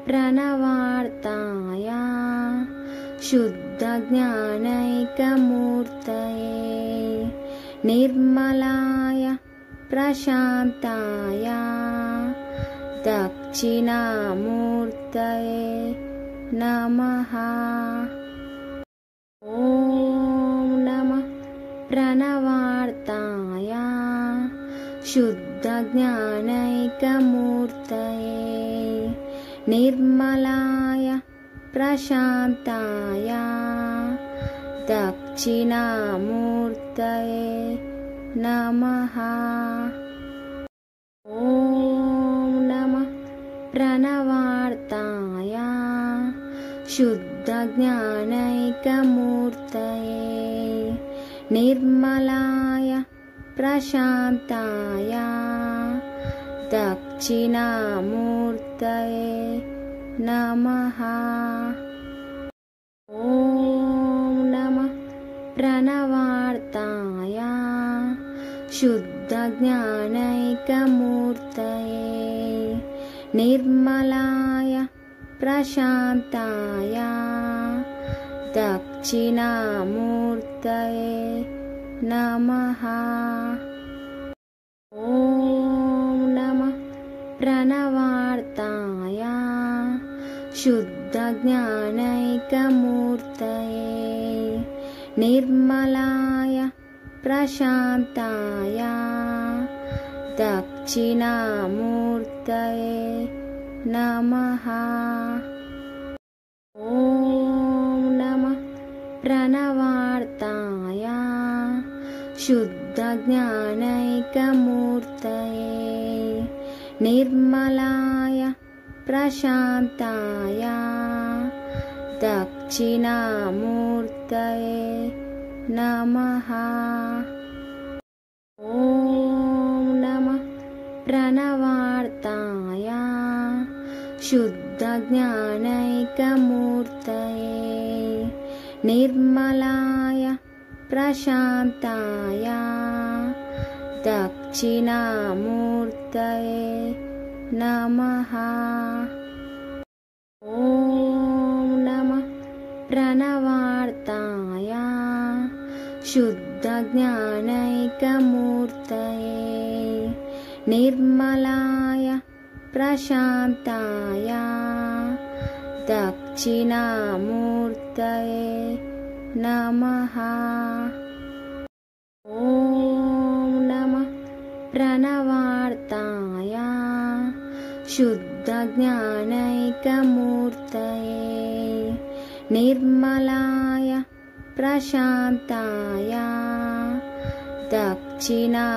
प्रणवार्ताय शुद्धज्ञानैकमूर्तये निर्मलाय प्रशान्ताय दक्षिणामूर्तये नमः। ॐ नमः प्रणवार्ताय शुद्धज्ञानैकमूर्तये निर्मलाय प्रशान्ताय दक्षिणामूर्तये नमः। ॐ नमः प्रणवार्ताय शुद्धज्ञानैकमूर्तये निर्मलाय प्रशान्ताय दक्षिणामूर्तये नमः। ॐ नमः प्रणवार्ताय शुद्धज्ञानैकमूर्तये निर्मलाय प्रशान्ताय दक्षिणामूर्तये नमः। ॐ नमः प्रणवार्ताय शुद्धज्ञानैकमूर्तये निर्मलाय प्रशान्ताय दक्षिणामूर्तये नमः। ॐ नमः प्रणवार्ताय शुद्धज्ञानैकमूर्तये निर्मलाय प्रशान्ताय दक्षिणामूर्तये नमः। ॐ नमः प्रणवार्ताय शुद्धज्ञानैकमूर्तये निर्मलाय प्रशान्ताय दक्षिणामूर्तये नमः। ॐ नमः प्रणवार्ताय शुद्धज्ञानैकमूर्तये निर्मलाय प्रशान्ताय दक्षिणामूर्तये नमः। ॐ नमः प्रणवार्ताय शुद्धज्ञानैकमूर्तये निर्मलाय प्रशान्ताय दक्षिणामूर्तये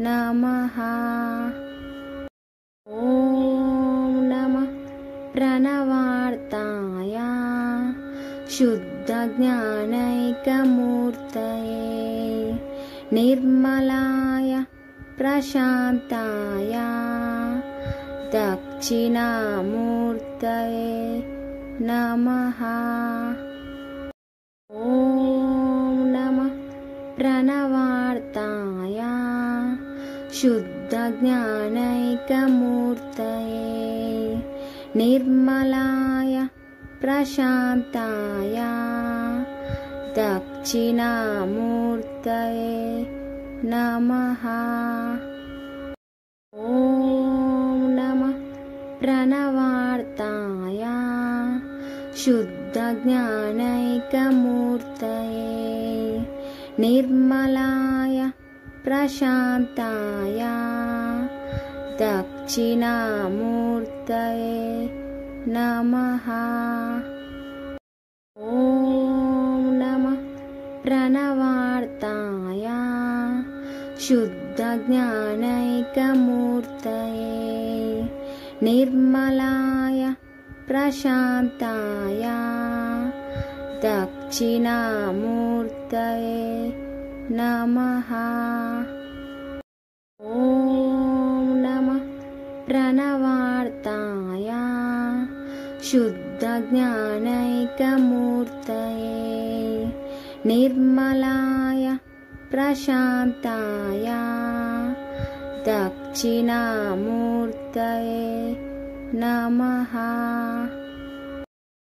नमः। ॐ नमः प्रणवार्ताय शुद्धज्ञानैकमूर्तये निर्मलाय प्रशान्ताय दक्षिणामूर्तये नमः। ॐ नमः प्रणवार्ताय शुद्धज्ञानैकमूर्तये निर्मलाय प्रशान्ताय दक्षिणामूर्तये नमः। ॐ नमः प्रणवार्ताय शुद्धज्ञानैकमूर्तये निर्मलाय प्रशान्ताय दक्षिणामूर्तये नमः। ॐ नमः प्रणवार्ताय शुद्धज्ञानैकमूर्तये निर्मलाय प्रशान्ताय दक्षिणामूर्तये नमः। ॐ नमः प्रणवार्ताय शुद्धज्ञानैकमूर्तये निर्मलाय प्रशान्ताय दक्षिणामूर्तये नमः।